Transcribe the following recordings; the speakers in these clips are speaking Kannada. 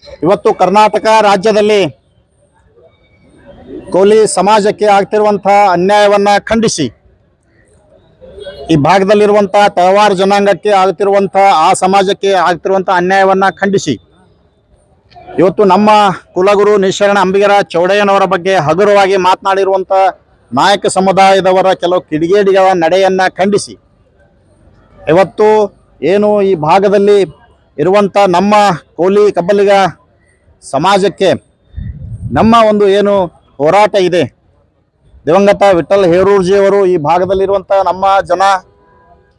ಇವತ್ತು ಕರ್ನಾಟಕ ರಾಜ್ಯದಲ್ಲಿ ಕೋಲಿ ಸಮಾಜಕ್ಕೆ ಆಗ್ತಿರುವಂತಹ ಅನ್ಯಾಯವನ್ನ ಖಂಡಿಸಿ, ಈ ಭಾಗದಲ್ಲಿರುವಂತಹ ತಳವಾರ ಜನಾಂಗಕ್ಕೆ ಆಗ್ತಿರುವಂತಹ ಆ ಸಮಾಜಕ್ಕೆ ಆಗ್ತಿರುವಂತಹ ಅನ್ಯಾಯವನ್ನ ಖಂಡಿಸಿ ಇವತ್ತು ನಮ್ಮ ಕುಲಗುರು ನಿಶರಣ ಅಂಬಿಗರ ಚೌಡಯ್ಯನವರ ಬಗ್ಗೆ ಹಗುರವಾಗಿ ಮಾತನಾಡಿರುವಂಥ ನಾಯಕ ಸಮುದಾಯದವರ ಕೆಲವು ಕಿಡಿಗೇಡಿಗಳ ನಡೆಯನ್ನ ಖಂಡಿಸಿ ಇವತ್ತು ಏನು ಈ ಭಾಗದಲ್ಲಿ ಇರುವಂಥ ನಮ್ಮ ಕೋಲಿ ಕಬ್ಬಲಿಗ ಸಮಾಜಕ್ಕೆ ನಮ್ಮ ಒಂದು ಏನು ಹೋರಾಟ ಇದೆ, ದಿವಂಗತ ವಿಠ್ಠಲ್ ಹೇರೂರ್ಜಿಯವರು ಈ ಭಾಗದಲ್ಲಿರುವಂಥ ನಮ್ಮ ಜನ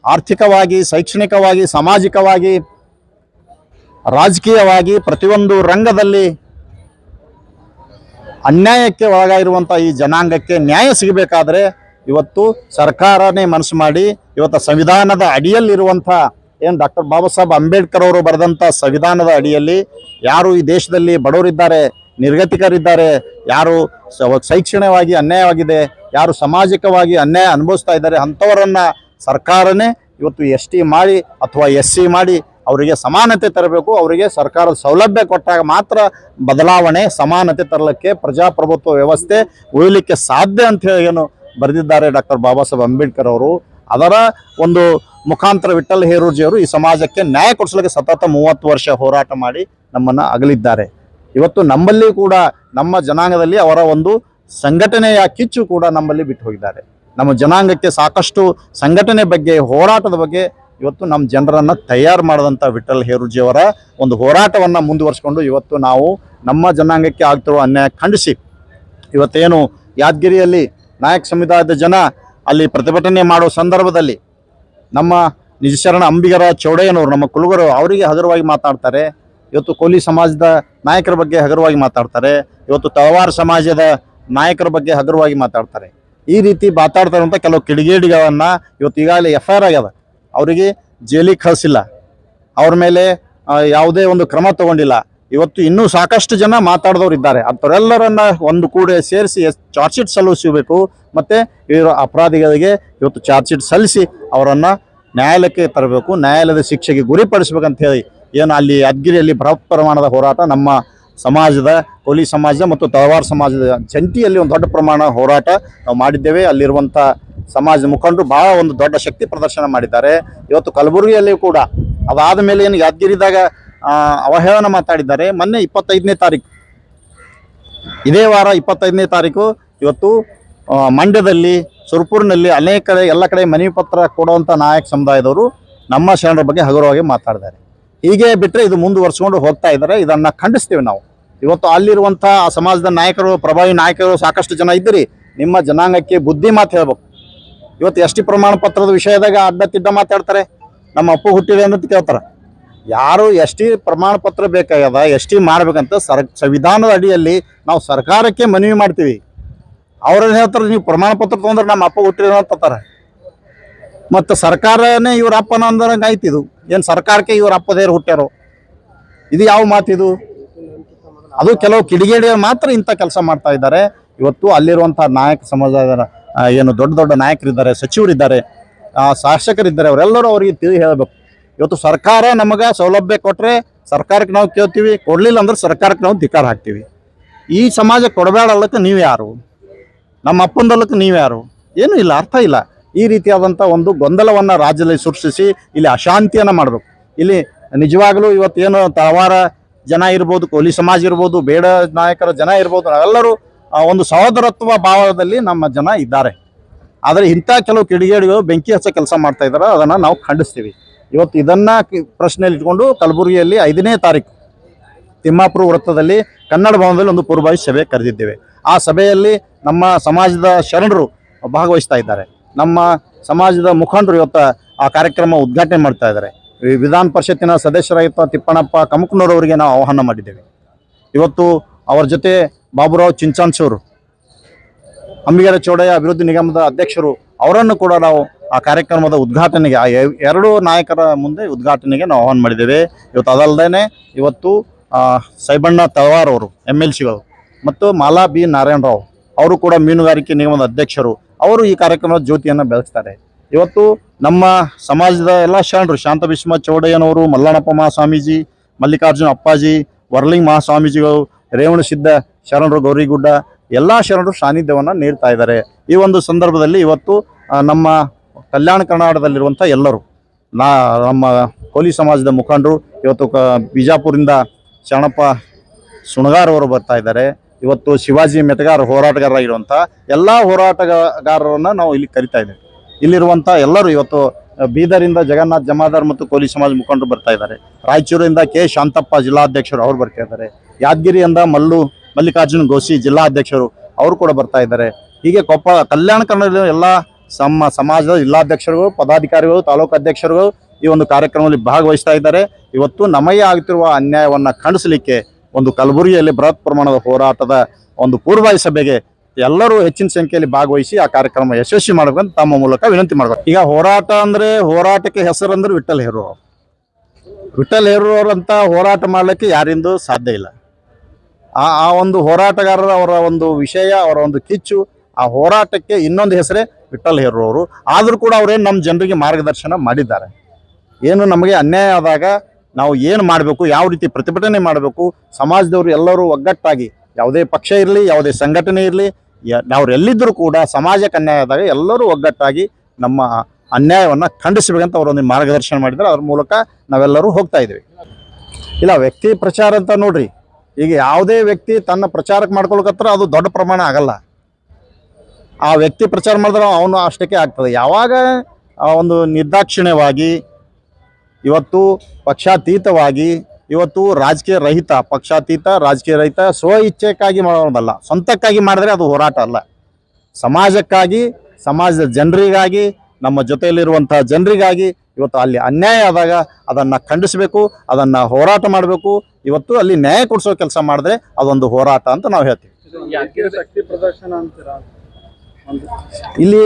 ಆರ್ಥಿಕವಾಗಿ, ಶೈಕ್ಷಣಿಕವಾಗಿ, ಸಾಮಾಜಿಕವಾಗಿ, ರಾಜಕೀಯವಾಗಿ ಪ್ರತಿಯೊಂದು ರಂಗದಲ್ಲಿ ಅನ್ಯಾಯಕ್ಕೆ ಒಳಗಾಗಿರುವಂಥ ಈ ಜನಾಂಗಕ್ಕೆ ನ್ಯಾಯ ಸಿಗಬೇಕಾದ್ರೆ ಇವತ್ತು ಸರ್ಕಾರನೇ ಮನಸ್ಸು ಮಾಡಿ ಇವತ್ತು ಸಂವಿಧಾನದ ಅಡಿಯಲ್ಲಿರುವಂಥ ಏನು ಡಾಕ್ಟರ್ ಬಾಬಾ ಸಾಹೇಬ್ ಅಂಬೇಡ್ಕರ್ ಅವರು ಬರೆದಂಥ ಸಂವಿಧಾನದ ಅಡಿಯಲ್ಲಿ ಯಾರು ಈ ದೇಶದಲ್ಲಿ ಬಡವರಿದ್ದಾರೆ, ನಿರ್ಗತಿಕರಿದ್ದಾರೆ, ಯಾರು ಶೈಕ್ಷಣಿಕವಾಗಿ ಅನ್ಯಾಯವಾಗಿದೆ, ಯಾರು ಸಾಮಾಜಿಕವಾಗಿ ಅನ್ಯಾಯ ಅನುಭವಿಸ್ತಾ ಇದ್ದಾರೆ, ಅಂಥವರನ್ನು ಸರ್ಕಾರನೇ ಇವತ್ತು ST ಮಾಡಿ ಅಥವಾ SC ಮಾಡಿ ಅವರಿಗೆ ಸಮಾನತೆ ತರಬೇಕು. ಅವರಿಗೆ ಸರ್ಕಾರದ ಸೌಲಭ್ಯ ಕೊಟ್ಟಾಗ ಮಾತ್ರ ಬದಲಾವಣೆ, ಸಮಾನತೆ ತರಲಿಕ್ಕೆ ಪ್ರಜಾಪ್ರಭುತ್ವ ವ್ಯವಸ್ಥೆ ಉಳಿಲಿಕ್ಕೆ ಸಾಧ್ಯ ಅಂತ ಹೇಳಿ ಏನು ಬರೆದಿದ್ದಾರೆ ಡಾಕ್ಟರ್ ಬಾಬಾ ಸಾಹೇಬ್ ಅಂಬೇಡ್ಕರ್ ಅವರು. ಅದರ ಒಂದು ಮುಖಾಂತರ ವಿಠ್ಠಲ್ ಹೇರೂರ್ಜಿಯವರು ಈ ಸಮಾಜಕ್ಕೆ ನ್ಯಾಯ ಕೊಡಿಸಲಿಕ್ಕೆ ಸತತ 30 ವರ್ಷ ಹೋರಾಟ ಮಾಡಿ ನಮ್ಮನ್ನು ಅಗಲಿದ್ದಾರೆ. ಇವತ್ತು ನಮ್ಮಲ್ಲಿ ಕೂಡ ನಮ್ಮ ಜನಾಂಗದಲ್ಲಿ ಅವರ ಒಂದು ಸಂಘಟನೆಯ ಕಿಚ್ಚು ಕೂಡ ನಮ್ಮಲ್ಲಿ ಬಿಟ್ಟು ಹೋಗಿದ್ದಾರೆ. ನಮ್ಮ ಜನಾಂಗಕ್ಕೆ ಸಾಕಷ್ಟು ಸಂಘಟನೆ ಬಗ್ಗೆ, ಹೋರಾಟದ ಬಗ್ಗೆ ಇವತ್ತು ನಮ್ಮ ಜನರನ್ನು ತಯಾರು ಮಾಡಿದಂಥ ವಿಠ್ಠಲ್ ಹೇರೂರ್ಜಿಯವರ ಒಂದು ಹೋರಾಟವನ್ನು ಮುಂದುವರಿಸಿಕೊಂಡು ಇವತ್ತು ನಾವು ನಮ್ಮ ಜನಾಂಗಕ್ಕೆ ಆಗ್ತಿರುವ ಅನ್ಯಾಯ ಖಂಡಿಸಿ ಇವತ್ತೇನು ಯಾದಗಿರಿಯಲ್ಲಿ ನಾಯಕ ಸಮುದಾಯದ ಜನ ಅಲ್ಲಿ ಪ್ರತಿಭಟನೆ ಮಾಡುವ ಸಂದರ್ಭದಲ್ಲಿ ನಮ್ಮ ನಿಜಶರಣ ಅಂಬಿಗರ ಚೌಡಯ್ಯನವರು, ನಮ್ಮ ಕುಲಗುರು, ಅವರಿಗೆ ಹಗುರವಾಗಿ ಮಾತಾಡ್ತಾರೆ. ಇವತ್ತು ಕೋಲಿ ಸಮಾಜದ ನಾಯಕರ ಬಗ್ಗೆ ಹಗುರವಾಗಿ ಮಾತಾಡ್ತಾರೆ. ಇವತ್ತು ತಳವಾರ ಸಮಾಜದ ನಾಯಕರ ಬಗ್ಗೆ ಹಗುರವಾಗಿ ಮಾತಾಡ್ತಾರೆ. ಈ ರೀತಿ ಮಾತಾಡ್ತಾರಂಥ ಕೆಲವು ಕಿಡಿಗೇಡಿಗಳನ್ನು ಇವತ್ತು ಈಗಾಗಲೇ FIR ಆಗ್ಯದ. ಅವರಿಗೆ ಜೈಲಿಗೆ ಕಳಿಸಿಲ್ಲ, ಅವ್ರ ಮೇಲೆ ಯಾವುದೇ ಒಂದು ಕ್ರಮ ತಗೊಂಡಿಲ್ಲ. ಇವತ್ತು ಇನ್ನೂ ಸಾಕಷ್ಟು ಜನ ಮಾತಾಡಿದವರು ಇದ್ದಾರೆ. ಅಂಥವರೆಲ್ಲರನ್ನ ಒಂದು ಕೂಡ ಸೇರಿಸಿ ಚಾರ್ಜ್ ಶೀಟ್ ಸಲ್ಲಿಸಬೇಕು. ಮತ್ತು ಇವರು ಅಪರಾಧಿಗಳಿಗೆ ಇವತ್ತು ಚಾರ್ಜ್ ಶೀಟ್ ಸಲ್ಲಿಸಿ ಅವರನ್ನು ನ್ಯಾಯಾಲಯಕ್ಕೆ ತರಬೇಕು, ನ್ಯಾಯಾಲಯದ ಶಿಕ್ಷೆಗೆ ಗುರಿಪಡಿಸ್ಬೇಕಂತ ಹೇಳಿ ಏನು ಅಲ್ಲಿ ಯಾದಗಿರಿಯಲ್ಲಿ ಬೃಹತ್ ಪ್ರಮಾಣದ ಹೋರಾಟ ನಮ್ಮ ಸಮಾಜದ, ಕೋಲಿ ಸಮಾಜ ಮತ್ತು ತಳವಾರ ಸಮಾಜದ ಜಂಟಿಯಲ್ಲಿ ಒಂದು ದೊಡ್ಡ ಪ್ರಮಾಣ ಹೋರಾಟ ನಾವು ಮಾಡಿದ್ದೇವೆ. ಅಲ್ಲಿರುವಂಥ ಸಮಾಜದ ಮುಖಂಡರು ಭಾಳ ಒಂದು ದೊಡ್ಡ ಶಕ್ತಿ ಪ್ರದರ್ಶನ ಮಾಡಿದ್ದಾರೆ. ಇವತ್ತು ಕಲಬುರಗಿಯಲ್ಲಿ ಕೂಡ ಅದಾದ ಮೇಲೆ ಏನು ಯಾದಗಿರಿದಾಗ ಅವಹೇಳನ ಮಾತಾಡಿದ್ದಾರೆ. ಮೊನ್ನೆ 25ನೇ ತಾರೀಕು, ಇದೇ ವಾರ 25ನೇ ತಾರೀಕು ಇವತ್ತು ಮಂಡ್ಯದಲ್ಲಿ, ಸುರಪುರಿನಲ್ಲಿ ಅನೇಕ ಕಡೆ ಎಲ್ಲ ಕಡೆ ಮನವಿ ಪತ್ರ ಕೊಡುವಂಥ ನಾಯಕ ಸಮುದಾಯದವರು ನಮ್ಮ ಶರಣರ ಬಗ್ಗೆ ಹಗುರವಾಗಿ ಮಾತಾಡಿದ್ದಾರೆ. ಹೀಗೆ ಬಿಟ್ಟರೆ ಇದು ಮುಂದುವರ್ಸ್ಕೊಂಡು ಹೋಗ್ತಾ ಇದ್ದಾರೆ. ಇದನ್ನು ಖಂಡಿಸ್ತೀವಿ ನಾವು. ಇವತ್ತು ಅಲ್ಲಿರುವಂಥ ಆ ಸಮಾಜದ ನಾಯಕರು, ಪ್ರಭಾವಿ ನಾಯಕರು ಸಾಕಷ್ಟು ಜನ ಇದ್ದೀರಿ. ನಿಮ್ಮ ಜನಾಂಗಕ್ಕೆ ಬುದ್ಧಿ ಮಾತು ಹೇಳ್ಬೇಕು. ಇವತ್ತು ST ಪ್ರಮಾಣ ಪತ್ರದ ವಿಷಯದಾಗ ಅಡ್ಡ ತಿಡ್ಡ ಮಾತಾಡ್ತಾರೆ. ನಮ್ಮ ಅಪ್ಪು ಹುಟ್ಟಿದೆ ಅಂತ ಕೇಳ್ತಾರೆ. ಯಾರು ST ಪ್ರಮಾಣ ಪತ್ರ ಬೇಕಾಗ್ಯದ, ST ಮಾಡ್ಬೇಕಂತ ಸಂವಿಧಾನದ ಅಡಿಯಲ್ಲಿ ನಾವು ಸರ್ಕಾರಕ್ಕೆ ಮನವಿ ಮಾಡ್ತೀವಿ. ಅವ್ರನ್ನ ಹೇಳ್ತಾರೆ ನೀವು ಪ್ರಮಾಣ ಪತ್ರ ತೊಗೊಂಡ್ರೆ ನಮ್ಮ ಅಪ್ಪ ಹುಟ್ಟಿದ ಅಂತಾರೆ. ಮತ್ತು ಸರ್ಕಾರನೇ ಇವ್ರ ಅಪ್ಪನ ಅಂದಂಗೆ ಆಯ್ತು. ಇದು ಏನು ಸರ್ಕಾರಕ್ಕೆ ಇವ್ರ ಅಪ್ಪದೇರು ಹುಟ್ಟ್ಯಾರೋ? ಇದು ಯಾವ ಮಾತಿದು? ಅದು ಕೆಲವು ಕಿಡಿಗೇಡಿಯರು ಮಾತ್ರ ಇಂಥ ಕೆಲಸ ಮಾಡ್ತಾ ಇದ್ದಾರೆ. ಇವತ್ತು ಅಲ್ಲಿರುವಂಥ ನಾಯಕ ಸಮಾಜದ ಏನು ದೊಡ್ಡ ದೊಡ್ಡ ನಾಯಕರಿದ್ದಾರೆ, ಸಚಿವರಿದ್ದಾರೆ, ಶಾಸಕರಿದ್ದಾರೆ, ಅವರೆಲ್ಲರೂ ಅವರಿಗೆ ತಿಳಿ ಹೇಳಬೇಕು. ಇವತ್ತು ಸರ್ಕಾರ ನಮಗೆ ಸೌಲಭ್ಯ ಕೊಟ್ಟರೆ ಸರ್ಕಾರಕ್ಕೆ ನಾವು ಕೇಳ್ತೀವಿ, ಕೊಡಲಿಲ್ಲ ಅಂದ್ರೆ ಸರ್ಕಾರಕ್ಕೆ ನಾವು ಧಿಕ್ಕಾರ ಹಾಕ್ತೀವಿ. ಈ ಸಮಾಜ ಕೊಡಬೇಡಲ್ಲಕ್ಕೆ ನೀವು ಯಾರು? ನಮ್ಮ ಅಪ್ಪಂದಲ್ಲಕ್ಕೆ ನೀವು ಯಾರು? ಏನೂ ಇಲ್ಲ, ಅರ್ಥ ಇಲ್ಲ. ಈ ರೀತಿಯಾದಂಥ ಒಂದು ಗೊಂದಲವನ್ನು ರಾಜ್ಯದಲ್ಲಿ ಸೃಷ್ಟಿಸಿ ಇಲ್ಲಿ ಅಶಾಂತಿಯನ್ನು ಮಾಡಬೇಕು. ಇಲ್ಲಿ ನಿಜವಾಗಲೂ ಇವತ್ತೇನು ತಳವಾರ ಜನ ಇರ್ಬೋದು, ಕೋಲಿ ಸಮಾಜ ಇರ್ಬೋದು, ಬೇಡ ನಾಯಕರ ಜನ ಇರ್ಬೋದು, ನಾವೆಲ್ಲರೂ ಒಂದು ಸಹೋದರತ್ವ ಭಾವದಲ್ಲಿ ನಮ್ಮ ಜನ ಇದ್ದಾರೆ. ಆದರೆ ಇಂಥ ಕೆಲವು ಕಿಡಿಗೇಡಿಗಳು ಬೆಂಕಿ ಹಚ್ಚೋ ಕೆಲಸ ಮಾಡ್ತಾ ಇದ್ದಾರೆ. ಅದನ್ನು ನಾವು ಖಂಡಿಸ್ತೀವಿ. ಇವತ್ತು ಇದನ್ನು ಪ್ರಶ್ನೆಯಲ್ಲಿ ಇಟ್ಕೊಂಡು ಕಲಬುರಗಿಯಲ್ಲಿ 5ನೇ ತಾರೀಕು ತಿಮ್ಮಾಪುರ ವೃತ್ತದಲ್ಲಿ ಕನ್ನಡ ಭವನದಲ್ಲಿ ಒಂದು ಪೂರ್ವಭಾವಿ ಸಭೆ ಕರೆದಿದ್ದೇವೆ. ಆ ಸಭೆಯಲ್ಲಿ ನಮ್ಮ ಸಮಾಜದ ಶರಣರು ಭಾಗವಹಿಸ್ತಾ ಇದ್ದಾರೆ. ನಮ್ಮ ಸಮಾಜದ ಮುಖಂಡರು ಇವತ್ತು ಆ ಕಾರ್ಯಕ್ರಮ ಉದ್ಘಾಟನೆ ಮಾಡ್ತಾ ಇದ್ದಾರೆ. ವಿಧಾನ ಪರಿಷತ್ತಿನ ಸದಸ್ಯರಾಗಿದ್ದ ತಿಪ್ಪಣ್ಣಪ್ಪ ಕಮಕ್ನೂರವರಿಗೆ ನಾವು ಆಹ್ವಾನ ಮಾಡಿದ್ದೇವೆ. ಇವತ್ತು ಅವರ ಜೊತೆ ಬಾಬುರಾವ್ ಚಿಂಚಾನ್ಸೂರು, ಅಂಬಿಗರ ಚೌಡಯ್ಯ ಅಭಿವೃದ್ಧಿ ನಿಗಮದ ಅಧ್ಯಕ್ಷರು, ಅವರನ್ನು ಕೂಡ ನಾವು ಆ ಕಾರ್ಯಕ್ರಮದ ಉದ್ಘಾಟನೆಗೆ, ಆ 2 ನಾಯಕರ ಮುಂದೆ ಉದ್ಘಾಟನೆಗೆ ನಾವು ಆಹ್ವಾನ ಮಾಡಿದ್ದೇವೆ. ಇವತ್ತು ಅದಲ್ಲದೆ ಇವತ್ತು ಸೈಬಣ್ಣ ತಳವಾರ್ ಅವರು MLCಗಳು ಮತ್ತು ಮಾಲಾ B ನಾರಾಯಣರಾವ್ ಅವರು ಕೂಡ ಮೀನುಗಾರಿಕೆ ನಿಗಮದ ಅಧ್ಯಕ್ಷರು, ಅವರು ಈ ಕಾರ್ಯಕ್ರಮದ ಜ್ಯೋತಿಯನ್ನು ಬೆಳೆಸ್ತಾರೆ. ಇವತ್ತು ನಮ್ಮ ಸಮಾಜದ ಎಲ್ಲ ಶರಣರು, ಶಾಂತ ಭೀಷ್ಮ ಚೌಡಯ್ಯನವರು, ಮಲ್ಲಣ್ಣಪ್ಪ ಸ್ವಾಮೀಜಿ, ಮಲ್ಲಿಕಾರ್ಜುನ ಅಪ್ಪಾಜಿ, ವರಲಿಂಗ ಮಹಾಸ್ವಾಮೀಜಿಗಳು, ರೇವಣಸಿದ್ಧ ಶರಣರು, ಗೌರಿಗುಡ್ಡ ಎಲ್ಲ ಶರಣರು ಸಾನ್ನಿಧ್ಯವನ್ನು ನೀಡ್ತಾ ಇದ್ದಾರೆ. ಈ ಒಂದು ಸಂದರ್ಭದಲ್ಲಿ ಇವತ್ತು ನಮ್ಮ ಕಲ್ಯಾಣ ಕರ್ನಾಟಕದಲ್ಲಿರುವಂಥ ಎಲ್ಲರೂ ನಮ್ಮ ಕೋಲಿ ಸಮಾಜದ ಮುಖಂಡರು ಇವತ್ತು ಬಿಜಾಪುರಿಂದ ಶರಣಪ್ಪ ಸುಣಗಾರ್ ಅವರು ಬರ್ತಾ ಇದ್ದಾರೆ. ಇವತ್ತು ಶಿವಾಜಿ ಮೆಟಗಾರ್ ಹೋರಾಟಗಾರರಾಗಿರುವಂಥ ಎಲ್ಲ ಹೋರಾಟಗಾರರನ್ನು ನಾವು ಇಲ್ಲಿ ಕರಿತಾ ಇದ್ದೇವೆ. ಇಲ್ಲಿರುವಂಥ ಎಲ್ಲರೂ ಇವತ್ತು ಬೀದರಿಂದ ಜಗನ್ನಾಥ್ ಜಮಾದಾರ್ ಮತ್ತು ಕೋಲಿ ಸಮಾಜ ಮುಖಂಡರು ಬರ್ತಾ ಇದ್ದಾರೆ. ರಾಯಚೂರಿಂದ ಕೆ ಶಾಂತಪ್ಪ ಜಿಲ್ಲಾಧ್ಯಕ್ಷರು ಅವರು ಬರ್ತಾ ಇದ್ದಾರೆ. ಯಾದಗಿರಿಯಿಂದ ಮಲ್ಲಿಕಾರ್ಜುನ್ ಗೋಸಿ ಜಿಲ್ಲಾಧ್ಯಕ್ಷರು ಅವರು ಕೂಡ ಬರ್ತಾ ಇದ್ದಾರೆ. ಹೀಗೆ ಕಲ್ಯಾಣ ಕರ್ನಾಟಕದ ಎಲ್ಲ ಸಮಾಜದ ಜಿಲ್ಲಾಧ್ಯಕ್ಷರುಗಳು, ಪದಾಧಿಕಾರಿಗಳು, ತಾಲೂಕು ಅಧ್ಯಕ್ಷರುಗಳು ಈ ಒಂದು ಕಾರ್ಯಕ್ರಮದಲ್ಲಿ ಭಾಗವಹಿಸ್ತಾ ಇದ್ದಾರೆ. ಇವತ್ತು ನಮಗೆ ಆಗುತ್ತಿರುವ ಅನ್ಯಾಯವನ್ನು ಖಂಡಿಸಲಿಕ್ಕೆ ಒಂದು ಕಲಬುರಗಿಯಲ್ಲಿ ಬೃಹತ್ ಪ್ರಮಾಣದ ಹೋರಾಟದ ಒಂದು ಪೂರ್ವಭಾವಿ ಸಭೆಗೆ ಎಲ್ಲರೂ ಹೆಚ್ಚಿನ ಸಂಖ್ಯೆಯಲ್ಲಿ ಭಾಗವಹಿಸಿ ಆ ಕಾರ್ಯಕ್ರಮ ಯಶಸ್ವಿ ಮಾಡಬೇಕಂತ ತಮ್ಮ ಮೂಲಕ ವಿನಂತಿ ಮಾಡಬೇಕು. ಈಗ ಹೋರಾಟ ಅಂದರೆ ಹೋರಾಟಕ್ಕೆ ಹೆಸರು ಅಂದ್ರೆ ವಿಠ್ಠಲ್ ಹೇರುವವರಂತ ಹೋರಾಟ ಮಾಡಲಿಕ್ಕೆ ಯಾರಿಂದೂ ಸಾಧ್ಯ ಇಲ್ಲ. ಆ ಒಂದು ಹೋರಾಟಗಾರರ ಅವರ ಒಂದು ವಿಷಯ, ಅವರ ಒಂದು ಕಿಚ್ಚು, ಆ ಹೋರಾಟಕ್ಕೆ ಇನ್ನೊಂದು ಹೆಸರೇ ವಿಠ್ಠಲ್ ಹೇರುವವರು. ಆದರೂ ಕೂಡ ಅವರೇನು ನಮ್ಮ ಜನರಿಗೆ ಮಾರ್ಗದರ್ಶನ ಮಾಡಿದ್ದಾರೆ. ಏನು ನಮಗೆ ಅನ್ಯಾಯ ಆದಾಗ ನಾವು ಏನು ಮಾಡಬೇಕು, ಯಾವ ರೀತಿ ಪ್ರತಿಭಟನೆ ಮಾಡಬೇಕು, ಸಮಾಜದವರು ಎಲ್ಲರೂ ಒಗ್ಗಟ್ಟಾಗಿ, ಯಾವುದೇ ಪಕ್ಷ ಇರಲಿ, ಯಾವುದೇ ಸಂಘಟನೆ ಇರಲಿ, ಅವರೆಲ್ಲಿದ್ದರೂ ಕೂಡ ಸಮಾಜಕ್ಕೆ ಅನ್ಯಾಯ ಆದಾಗ ಎಲ್ಲರೂ ಒಗ್ಗಟ್ಟಾಗಿ ನಮ್ಮ ಅನ್ಯಾಯವನ್ನು ಖಂಡಿಸಬೇಕಂತ ಅವರೊಂದು ಮಾರ್ಗದರ್ಶನ ಮಾಡಿದ್ದಾರೆ. ಅದ್ರ ಮೂಲಕ ನಾವೆಲ್ಲರೂ ಹೋಗ್ತಾ ಇದ್ದೀವಿ. ಇಲ್ಲ, ವ್ಯಕ್ತಿ ಪ್ರಚಾರ ಅಂತ ನೋಡ್ರಿ, ಈಗ ಯಾವುದೇ ವ್ಯಕ್ತಿ ತನ್ನ ಪ್ರಚಾರಕ್ಕೆ ಮಾಡ್ಕೊಳಕತ್ರ ಅದು ದೊಡ್ಡ ಪ್ರಮಾಣ ಆಗಲ್ಲ. ಆ ವ್ಯಕ್ತಿ ಪ್ರಚಾರ ಮಾಡಿದ್ರೆ ಅವನು ಅಷ್ಟಕ್ಕೆ ಆಗ್ತದೆ. ಯಾವಾಗ ಒಂದು ನಿರ್ದಾಕ್ಷಿಣ್ಯವಾಗಿ, ಇವತ್ತು ಪಕ್ಷಾತೀತವಾಗಿ, ಇವತ್ತು ರಾಜಕೀಯ ರಹಿತ, ಪಕ್ಷಾತೀತ ರಾಜಕೀಯ ರಹಿತ, ಸ್ವ ಇಚ್ಛೆಕ್ಕಾಗಿ ಮಾಡೋದಲ್ಲ, ಸ್ವಂತಕ್ಕಾಗಿ ಮಾಡಿದ್ರೆ ಅದು ಹೋರಾಟ ಅಲ್ಲ. ಸಮಾಜಕ್ಕಾಗಿ, ಸಮಾಜದ ಜನರಿಗಾಗಿ, ನಮ್ಮ ಜೊತೆಯಲ್ಲಿರುವಂಥ ಜನರಿಗಾಗಿ ಇವತ್ತು ಅಲ್ಲಿ ಅನ್ಯಾಯ ಆದಾಗ ಅದನ್ನು ಖಂಡಿಸಬೇಕು, ಅದನ್ನು ಹೋರಾಟ ಮಾಡಬೇಕು. ಇವತ್ತು ಅಲ್ಲಿ ನ್ಯಾಯ ಕೊಡಿಸೋ ಕೆಲಸ ಮಾಡಿದ್ರೆ ಅದೊಂದು ಹೋರಾಟ ಅಂತ ನಾವು ಹೇಳ್ತೀವಿ. ಇಲ್ಲಿ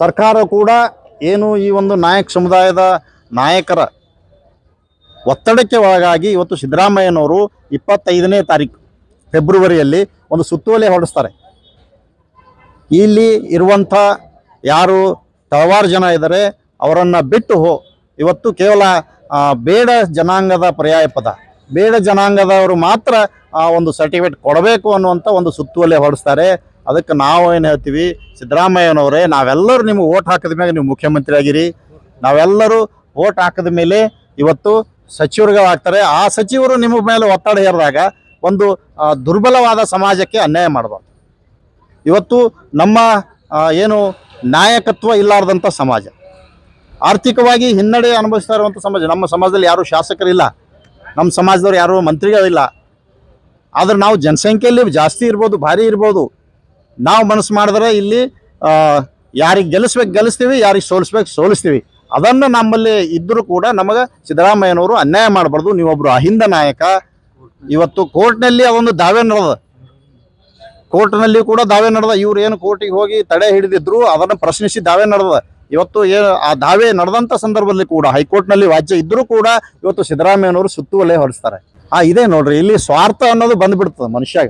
ಸರ್ಕಾರ ಕೂಡ ಏನು ಈ ಒಂದು ನಾಯಕ ಸಮುದಾಯದ ನಾಯಕರ ಒತ್ತಡಕ್ಕೆ ಒಳಗಾಗಿ ಇವತ್ತು ಸಿದ್ದರಾಮಯ್ಯನವರು 25ನೇ ತಾರೀಕು ಫೆಬ್ರವರಿಯಲ್ಲಿ ಒಂದು ಸುತ್ತೋಲೆ ಹೊರಡಿಸ್ತಾರೆ. ಇಲ್ಲಿ ಇರುವಂಥ ಯಾರು ತಳವಾರು ಜನ ಇದ್ದಾರೆ ಅವರನ್ನು ಬಿಟ್ಟು ಇವತ್ತು ಕೇವಲ ಬೇಡ ಜನಾಂಗದ ಪರ್ಯಾಯ ಪದ, ಬೇಡ ಜನಾಂಗದವರು ಮಾತ್ರ ಒಂದು ಸರ್ಟಿಫಿಕೇಟ್ ಕೊಡಬೇಕು ಅನ್ನುವಂಥ ಒಂದು ಸುತ್ತೋಲೆ ಹೊರಡಿಸ್ತಾರೆ. ಅದಕ್ಕೆ ನಾವು ಏನು ಹೇಳ್ತೀವಿ, ಸಿದ್ದರಾಮಯ್ಯನವರೇ, ನಾವೆಲ್ಲರೂ ನಿಮಗೆ ಓಟ್ ಹಾಕಿದ ಮೇಲೆ ನೀವು ಮುಖ್ಯಮಂತ್ರಿ ಆಗಿರಿ, ನಾವೆಲ್ಲರೂ ಓಟ್ ಹಾಕಿದ ಮೇಲೆ ಇವತ್ತು ಸಚಿವರುಗಳಾಗ್ತಾರೆ. ಆ ಸಚಿವರು ನಿಮ್ಮ ಮೇಲೆ ಒತ್ತಡ ಹೇರಿದಾಗ ಒಂದು ದುರ್ಬಲವಾದ ಸಮಾಜಕ್ಕೆ ಅನ್ಯಾಯ ಮಾಡಬಾರ್ದು. ಇವತ್ತು ನಮ್ಮ ಏನು ನಾಯಕತ್ವ ಇಲ್ಲಾರ್ದಂಥ ಸಮಾಜ, ಆರ್ಥಿಕವಾಗಿ ಹಿನ್ನಡೆ ಅನುಭವಿಸ್ತಾ ಇರುವಂಥ ಸಮಾಜ. ನಮ್ಮ ಸಮಾಜದಲ್ಲಿ ಯಾರೂ ಶಾಸಕರಿಲ್ಲ, ನಮ್ಮ ಸಮಾಜದವ್ರು ಯಾರೂ ಮಂತ್ರಿಗಳಿಲ್ಲ. ಆದರೆ ನಾವು ಜನಸಂಖ್ಯೆಯಲ್ಲಿ ಜಾಸ್ತಿ ಇರ್ಬೋದು, ಭಾರಿ ಇರ್ಬೋದು. ನಾವು ಮನಸ್ಸು ಮಾಡಿದ್ರೆ ಇಲ್ಲಿ ಯಾರಿಗೆ ಗೆಲ್ಲಿಸ್ತೀವಿ, ಯಾರಿಗೆ ಸೋಲಿಸ್ತೀವಿ. ಅದನ್ನು ನಮ್ಮಲ್ಲಿ ಇದ್ದರೂ ಕೂಡ ನಮಗೆ ಸಿದ್ದರಾಮಯ್ಯನವರು ಅನ್ಯಾಯ ಮಾಡಬಾರ್ದು, ನೀವೊಬ್ಬರು ಅಹಿಂದ ನಾಯಕ. ಇವತ್ತು ಕೋರ್ಟ್ನಲ್ಲಿ ಅದೊಂದು ದಾವೆ ನಡೆದ, ಕೋರ್ಟ್ನಲ್ಲಿ ಕೂಡ ದಾವೆ ನಡೆದ. ಇವ್ರು ಏನು ಕೋರ್ಟಿಗೆ ಹೋಗಿ ತಡೆ ಹಿಡಿದಿದ್ರು, ಅದನ್ನು ಪ್ರಶ್ನಿಸಿ ದಾವೆ ನಡೆದ. ಇವತ್ತು ಏನು ಆ ದಾವೆ ನಡೆದಂಥ ಸಂದರ್ಭದಲ್ಲಿ ಕೂಡ ಹೈಕೋರ್ಟ್ನಲ್ಲಿ ವಾಜ್ಯ ಇದ್ದರೂ ಕೂಡ ಇವತ್ತು ಸಿದ್ದರಾಮಯ್ಯನವರು ಸುತ್ತೋಲೆ ಹೊರಡಿಸ್ತಾರೆ. ಇದೇ ನೋಡ್ರಿ, ಇಲ್ಲಿ ಸ್ವಾರ್ಥ ಅನ್ನೋದು ಬಂದುಬಿಡ್ತದೆ ಮನುಷ್ಯಾಗ.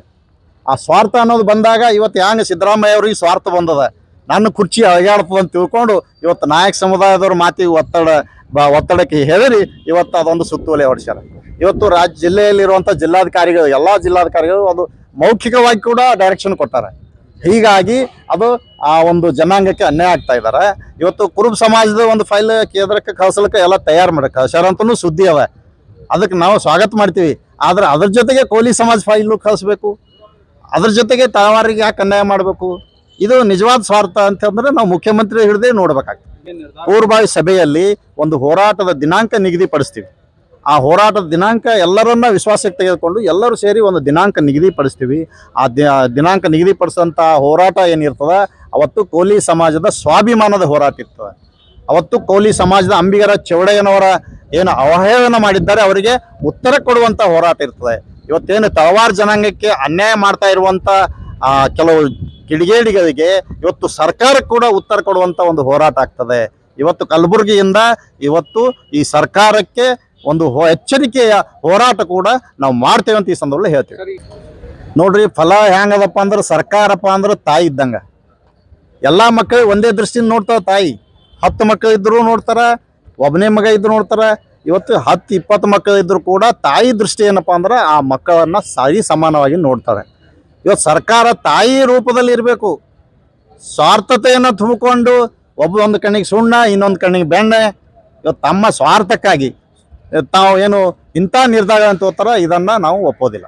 ಆ ಸ್ವಾರ್ಥ ಅನ್ನೋದು ಬಂದಾಗ ಇವತ್ತು ಹ್ಯಾಂಗೆ ಸಿದ್ದರಾಮಯ್ಯ ಅವ್ರಿಗೆ ಸ್ವಾರ್ಥ ಬಂದದ, ನನ್ನ ಕುರ್ಚಿ ಅಳಗಾಡ್ತದೆ ಅಂತ ತಿಳ್ಕೊಂಡು ಇವತ್ತು ನಾಯಕ ಸಮುದಾಯದವ್ರ ಮಾತಿಗೆ ಒತ್ತಡಕ್ಕೆ ಹೆದರಿ ಇವತ್ತು ಅದೊಂದು ಸುತ್ತೋಲೆ ಹೊರಡಿಸ್ಯಾರ. ಇವತ್ತು ಜಿಲ್ಲೆಯಲ್ಲಿರುವಂಥ ಜಿಲ್ಲಾಧಿಕಾರಿಗಳು, ಎಲ್ಲ ಜಿಲ್ಲಾಧಿಕಾರಿಗಳು ಅದು ಮೌಖಿಕವಾಗಿ ಕೂಡ ಡೈರೆಕ್ಷನ್ ಕೊಟ್ಟಾರೆ. ಹೀಗಾಗಿ ಅದು ಆ ಒಂದು ಜನಾಂಗಕ್ಕೆ ಅನ್ಯಾಯ ಆಗ್ತಾ ಇದ್ದಾರೆ. ಇವತ್ತು ಕುರುಬ ಸಮಾಜದ ಒಂದು ಫೈಲ್ ಕೇಂದ್ರಕ್ಕೆ ಕಳಿಸ್ಲಿಕ್ಕೆ ಎಲ್ಲ ತಯಾರು ಮಾಡಿ ಕಳ್ಸ್ಯಾರ ಅಂತಲೂ ಸುದ್ದಿ ಅವ. ಅದಕ್ಕೆ ನಾವು ಸ್ವಾಗತ ಮಾಡ್ತೀವಿ. ಆದರೆ ಅದ್ರ ಜೊತೆಗೆ ಕೋಲಿ ಸಮಾಜ ಫೈಲು ಕಳಿಸ್ಬೇಕು, ಅದ್ರ ಜೊತೆಗೆ ತಳವಾರಿಗೆ ಯಾಕೆ ಅನ್ಯಾಯ ಮಾಡಬೇಕು? ಇದು ನಿಜವಾದ ಸ್ವಾರ್ಥ ಅಂತಂದ್ರೆ ನಾವು ಮುಖ್ಯಮಂತ್ರಿ ಹಿಡಿದೇ ನೋಡ್ಬೇಕಾಗ್ತದೆ. ಪೂರ್ವಭಾವಿ ಸಭೆಯಲ್ಲಿ ಒಂದು ಹೋರಾಟದ ದಿನಾಂಕ ನಿಗದಿಪಡಿಸ್ತೀವಿ. ಆ ಹೋರಾಟದ ದಿನಾಂಕ ಎಲ್ಲರನ್ನ ವಿಶ್ವಾಸಕ್ಕೆ ತೆಗೆದುಕೊಂಡು ಎಲ್ಲರೂ ಸೇರಿ ಒಂದು ದಿನಾಂಕ ನಿಗದಿಪಡಿಸ್ತೀವಿ. ಆ ದಿನಾಂಕ ನಿಗದಿಪಡಿಸೋಂಥ ಹೋರಾಟ ಏನಿರ್ತದೆ ಅವತ್ತು ಕೋಲಿ ಸಮಾಜದ ಸ್ವಾಭಿಮಾನದ ಹೋರಾಟ ಇರ್ತದೆ. ಅವತ್ತು ಕೋಲಿ ಸಮಾಜದ ಅಂಬಿಗರ ಚೌಡಯ್ಯನವರ ಏನು ಅವಹೇಳನ ಮಾಡಿದ್ದಾರೆ ಅವರಿಗೆ ಉತ್ತರ ಕೊಡುವಂಥ ಹೋರಾಟ ಇರ್ತದೆ. ಇವತ್ತೇನು ತಳವಾರು ಜನಾಂಗಕ್ಕೆ ಅನ್ಯಾಯ ಮಾಡ್ತಾ ಇರುವಂಥ ಕೆಲವು ಕಿಡಿಗೇಡಿಗಳಿಗೆ ಇವತ್ತು ಸರ್ಕಾರಕ್ಕೆ ಕೂಡ ಉತ್ತರ ಕೊಡುವಂಥ ಒಂದು ಹೋರಾಟ ಆಗ್ತದೆ. ಇವತ್ತು ಕಲಬುರಗಿಯಿಂದ ಇವತ್ತು ಈ ಸರ್ಕಾರಕ್ಕೆ ಒಂದು ಎಚ್ಚರಿಕೆಯ ಹೋರಾಟ ಕೂಡ ನಾವು ಮಾಡ್ತೇವೆ ಅಂತ ಈ ಸಂದರ್ಭದಲ್ಲಿ ಹೇಳ್ತೀವಿ. ನೋಡ್ರಿ, ಫಲ ಹೆಂಗದಪ್ಪ ಅಂದ್ರೆ ಸರ್ಕಾರಪ್ಪ ಅಂದ್ರೆ ತಾಯಿ ಇದ್ದಂಗೆ. ಎಲ್ಲ ಮಕ್ಕಳಿಗೆ ಒಂದೇ ದೃಷ್ಟಿಯಿಂದ ನೋಡ್ತಾವೆ ತಾಯಿ. 10 ಮಕ್ಕಳು ಇದ್ರೂ ನೋಡ್ತಾರೆ, ಒಬ್ಬನೇ ಮಗ ಇದ್ರು ನೋಡ್ತಾರೆ, ಇವತ್ತು 10-20 ಮಕ್ಕಳು ಇದ್ರೂ ಕೂಡ ತಾಯಿ ದೃಷ್ಟಿ ಏನಪ್ಪಾ ಅಂದ್ರೆ ಆ ಮಕ್ಕಳನ್ನ ಸರಿ ಸಮಾನವಾಗಿ ನೋಡ್ತಾರೆ. ಇವತ್ತು ಸರ್ಕಾರ ತಾಯಿ ರೂಪದಲ್ಲಿ ಇರಬೇಕು. ಸ್ವಾರ್ಥತೆಯನ್ನು ತುಂಬಿಕೊಂಡು ಒಂದು ಕಣ್ಣಿಗೆ ಸುಣ್ಣ ಇನ್ನೊಂದು ಕಣ್ಣಿಗೆ ಬೆಣ್ಣೆ ಇವತ್ತು ತಮ್ಮ ಸ್ವಾರ್ಥಕ್ಕಾಗಿ ತಾವು ಏನು ಇಂಥ ನಿರ್ಧಾರ ಅಂತ ಹೋಗ್ತಾರ, ಇದನ್ನ ನಾವು ಒಪ್ಪೋದಿಲ್ಲ.